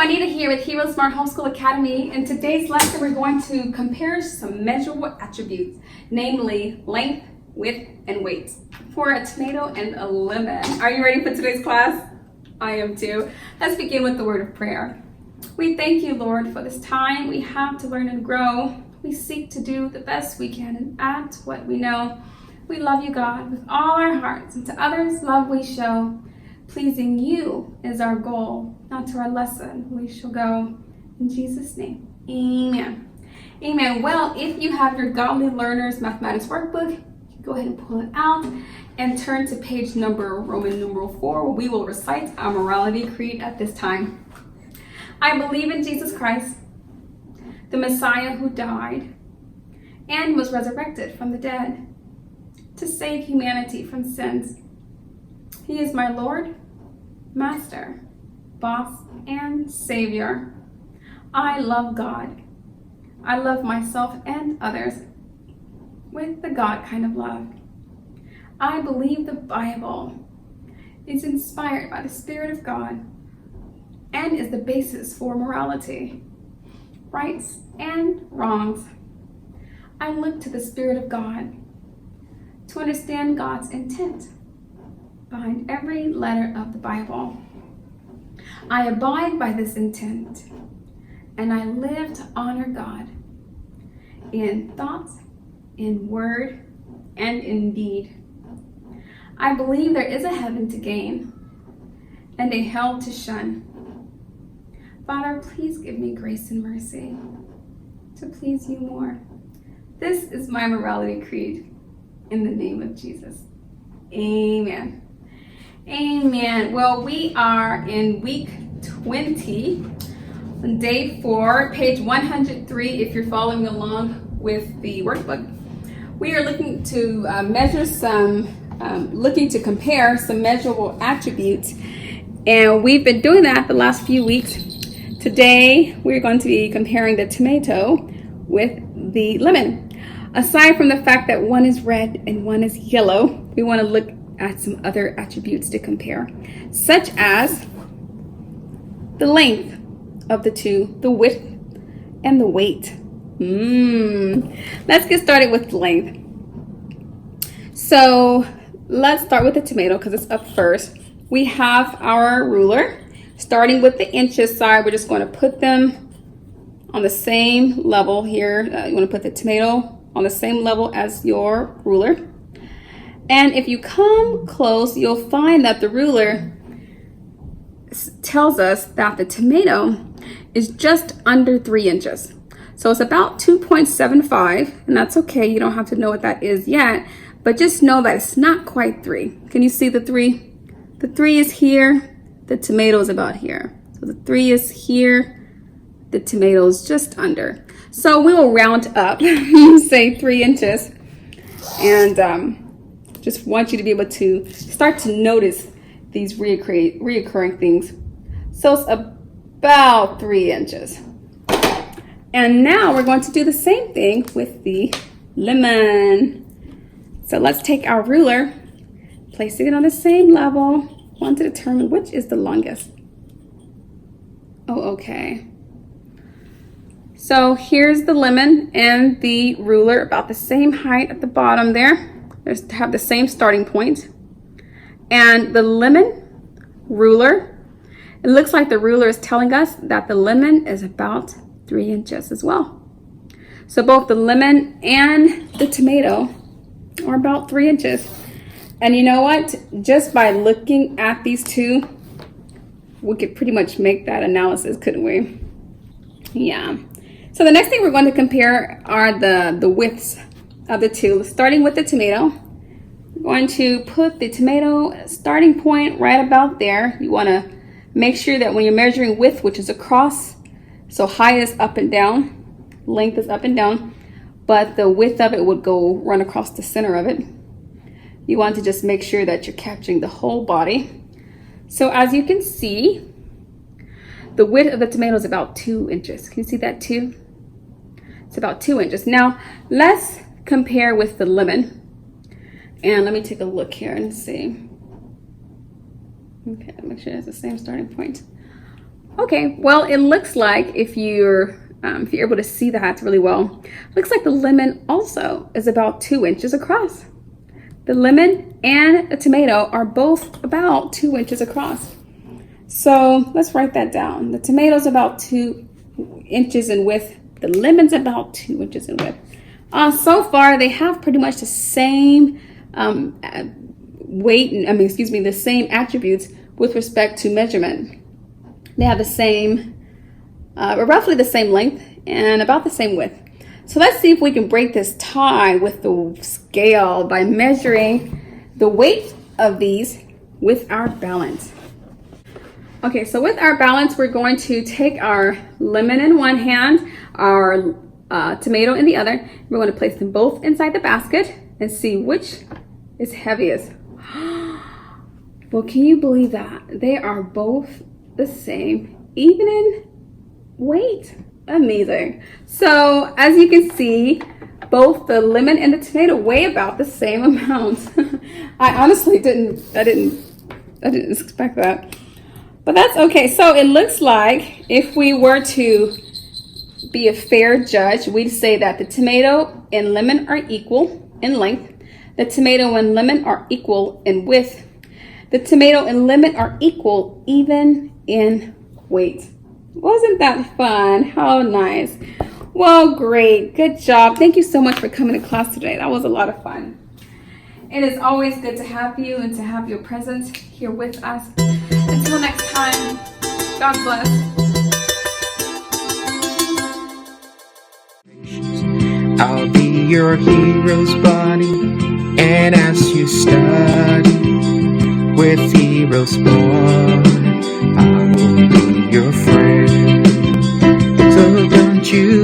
Nita here with Heroesmart Homeschool Academy. In today's lesson, we're going to compare some measurable attributes, namely length, width, and weight, for a tomato and a lemon. Are you ready for today's class? I am too. Let's begin with the word of prayer. We thank you, Lord, for this time we have to learn and grow. We seek to do the best we can and add to what we know. We love you, God, with all our hearts, and to others love we show. Pleasing you is our goal, not to our lesson we shall go. In Jesus' name, amen. Amen. Well, if you have your Godly Learners Mathematics Workbook, you can go ahead and pull it out and turn to page number Roman numeral 4, where we will recite our morality creed at this time. I believe in Jesus Christ, the Messiah who died and was resurrected from the dead to save humanity from sins. He is my Lord, Master, Boss, and Savior. I love God. I love myself and others with the God kind of love. I believe the Bible is inspired by the Spirit of God and is the basis for morality, rights, and wrongs. I look to the Spirit of God to understand God's intent behind every letter of the Bible. I abide by this intent, and I live to honor God in thoughts, in word, and in deed. I believe there is a heaven to gain and a hell to shun. Father, please give me grace and mercy to please you more. This is my morality creed in the name of Jesus. Amen. Amen. Well, we are in week 20, on day 4, page 103, if you're following along with the workbook. We are looking to looking to compare some measurable attributes, and we've been doing that the last few weeks. Today, we're going to be comparing the tomato with the lemon. Aside from the fact that one is red and one is yellow, we want to look at some other attributes to compare, such as the length of the two, the width, and the weight. Let's get started with the length. So let's start with the tomato because it's up first. We have our ruler. Starting with the inches side, we're just going to put them on the same level here. You want to put the tomato on the same level as your ruler. And if you come close, you'll find that the ruler tells us that the tomato is just under 3 inches. So it's about 2.75, and that's okay. You don't have to know what that is yet, but just know that it's not quite 3. Can you see the 3? The 3 is here, the tomato is about here. So the 3 is here, the tomato is just under. So we will round up, say 3 inches, and just want you to be able to start to notice these reoccurring things. So it's about 3 inches. And now we're going to do the same thing with the lemon. So let's take our ruler, placing it on the same level. Want to determine which is the longest. Oh, okay. So here's the lemon and the ruler, about the same height at the bottom there. They have the same starting point. And the lemon ruler, it looks like the ruler is telling us that the lemon is about 3 inches as well. So both the lemon and the tomato are about 3 inches. And you know what? Just by looking at these two, we could pretty much make that analysis, couldn't we? Yeah. So the next thing we're going to compare are the widths of the two. Starting with the tomato, we're going to put the tomato starting point right about there. You want to make sure that when you're measuring width, which is across, so high is up and down, length is up and down, but the width of it would run across the center of it. You want to just make sure that you're capturing the whole body. So as you can see, the width of the tomato is about 2 inches. Can you see that too? It's about 2 inches. Now let's compare with the lemon. And let me take a look here and see. Okay, make sure it has the same starting point. Okay, well, it looks like if you're able to see that really well, looks like the lemon also is about 2 inches across. The lemon and the tomato are both about 2 inches across. So let's write that down. The tomato's about 2 inches in width. The lemon's about 2 inches in width. So far, they have pretty much the same the same attributes with respect to measurement. They have the same, roughly the same length and about the same width. So let's see if we can break this tie with the scale by measuring the weight of these with our balance. Okay, so with our balance, we're going to take our lemon in one hand, our tomato in the other. We're going to place them both inside the basket and see which is heaviest. Well, can you believe that? They are both the same, even in weight. Amazing. So as you can see, both the lemon and the tomato weigh about the same amount. I honestly didn't expect that, but that's okay. So it looks like if we were to be a fair judge, we'd say that the tomato and lemon are equal in length. The tomato and lemon are equal in width. The tomato and lemon are equal even in weight. Wasn't that fun? How nice. Well, great. Good job. Thank you so much for coming to class today. That was a lot of fun. It is always good to have you and to have your presence here with us. Until next time, God bless. I'll be your hero's buddy, and as you study with Heroesmart, I will be your friend. So don't you